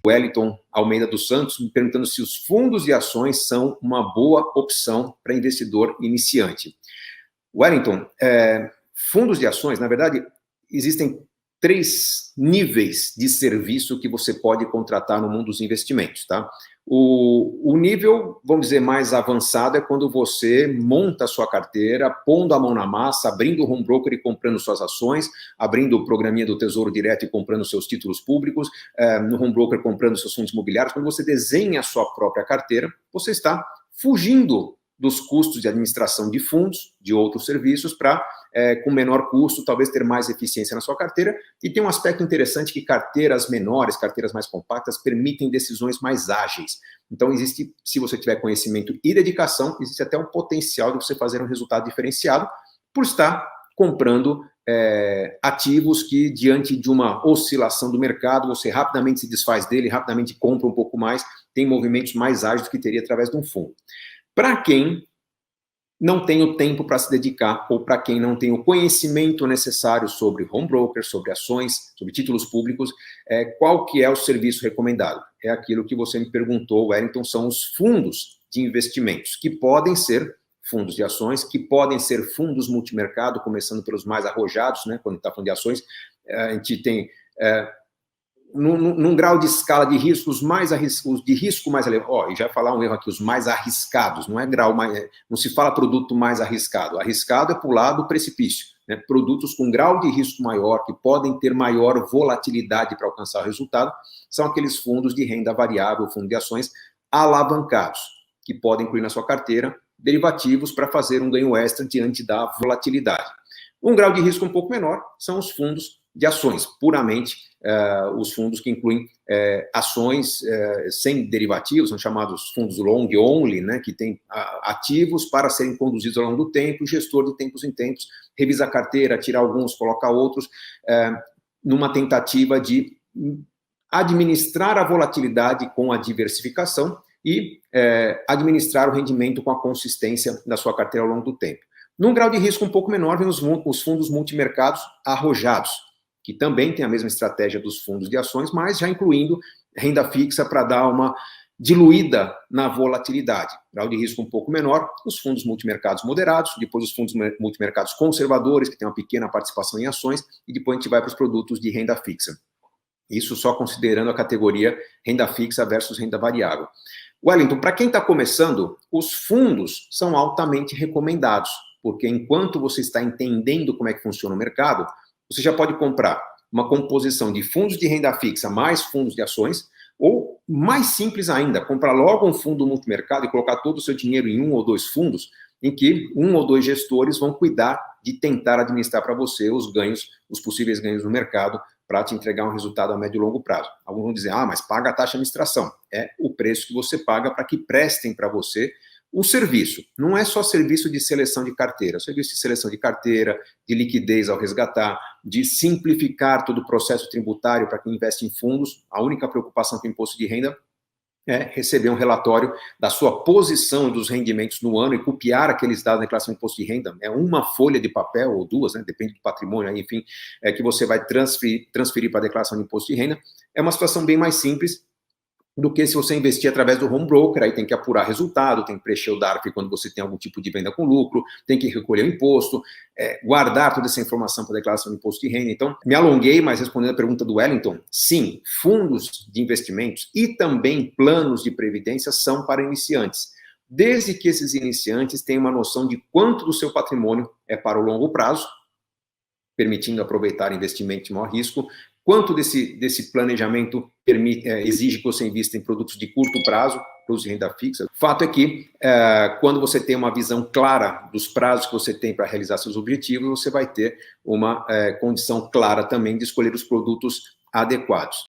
Wellington Almeida dos Santos, me perguntando se os fundos de ações são uma boa opção para investidor iniciante. Wellington, fundos de ações, na verdade, existem 3 níveis de serviço que você pode contratar no mundo dos investimentos, tá? O nível, vamos dizer, mais avançado é quando você monta a sua carteira, pondo a mão na massa, abrindo o home broker e comprando suas ações, abrindo o programinha do Tesouro Direto e comprando seus títulos públicos, no home broker comprando seus fundos imobiliários. Quando você desenha a sua própria carteira, você está fugindo dos custos de administração de fundos, de outros serviços, para, com menor custo, talvez ter mais eficiência na sua carteira. E tem um aspecto interessante que carteiras menores, carteiras mais compactas, permitem decisões mais ágeis. Então, existe, se você tiver conhecimento e dedicação, existe até um potencial de você fazer um resultado diferenciado por estar comprando ativos que, diante de uma oscilação do mercado, você rapidamente se desfaz dele, rapidamente compra um pouco mais, tem movimentos mais ágeis do que teria através de um fundo. Para quem não tem o tempo para se dedicar, ou para quem não tem o conhecimento necessário sobre home broker, sobre ações, sobre títulos públicos, qual que é o serviço recomendado? É aquilo que você me perguntou, Wellington, são os fundos de investimentos, que podem ser fundos de ações, que podem ser fundos multimercado, começando pelos mais arrojados, né? Quando está falando de ações, a gente tem... num grau de escala de riscos mais arriscados, de risco mais elevado, e já falar um erro aqui, os mais arriscados, não é grau mais, não se fala produto mais arriscado, arriscado é pular do precipício, né? Produtos com grau de risco maior, que podem ter maior volatilidade para alcançar o resultado, são aqueles fundos de renda variável, fundo de ações alavancados, que podem incluir na sua carteira derivativos para fazer um ganho extra diante da volatilidade. Um grau de risco um pouco menor são os fundos de ações, puramente os fundos que incluem ações sem derivativos, são chamados fundos long only, né, que tem ativos para serem conduzidos ao longo do tempo, o gestor de tempos em tempos revisa a carteira, tira alguns, coloca outros, numa tentativa de administrar a volatilidade com a diversificação e administrar o rendimento com a consistência da sua carteira ao longo do tempo. Num grau de risco um pouco menor, vem os fundos multimercados arrojados, que também tem a mesma estratégia dos fundos de ações, mas já incluindo renda fixa para dar uma diluída na volatilidade. Grau de risco um pouco menor, os fundos multimercados moderados, depois os fundos multimercados conservadores, que tem uma pequena participação em ações, e depois a gente vai para os produtos de renda fixa. Isso só considerando a categoria renda fixa versus renda variável. Wellington, para quem está começando, os fundos são altamente recomendados, porque enquanto você está entendendo como é que funciona o mercado, você já pode comprar uma composição de fundos de renda fixa mais fundos de ações, ou, mais simples ainda, comprar logo um fundo multimercado e colocar todo o seu dinheiro em 1 ou 2 fundos, em que 1 ou 2 gestores vão cuidar de tentar administrar para você os ganhos, os possíveis ganhos no mercado, para te entregar um resultado a médio e longo prazo. Alguns vão dizer, mas paga a taxa de administração. É o preço que você paga para que prestem para você o serviço. Não é só serviço de seleção de carteira, serviço de seleção de carteira, de liquidez ao resgatar, de simplificar todo o processo tributário para quem investe em fundos. A única preocupação com o imposto de renda é receber um relatório da sua posição dos rendimentos no ano e copiar aqueles dados na declaração de imposto de renda. É uma folha de papel ou 2, né, depende do patrimônio, enfim, que você vai transferir para a declaração de imposto de renda. É uma situação bem mais simples do que se você investir através do home broker, aí tem que apurar resultado, tem que preencher o DARF quando você tem algum tipo de venda com lucro, tem que recolher o imposto, guardar toda essa informação para a declaração de imposto de renda. Então, me alonguei, mas respondendo a pergunta do Wellington, sim, fundos de investimentos e também planos de previdência são para iniciantes, desde que esses iniciantes tenham uma noção de quanto do seu patrimônio é para o longo prazo, permitindo aproveitar investimentos de maior risco, quanto desse planejamento exige que você invista em produtos de curto prazo, produtos de renda fixa. O fato é que, quando você tem uma visão clara dos prazos que você tem para realizar seus objetivos, você vai ter uma condição clara também de escolher os produtos adequados.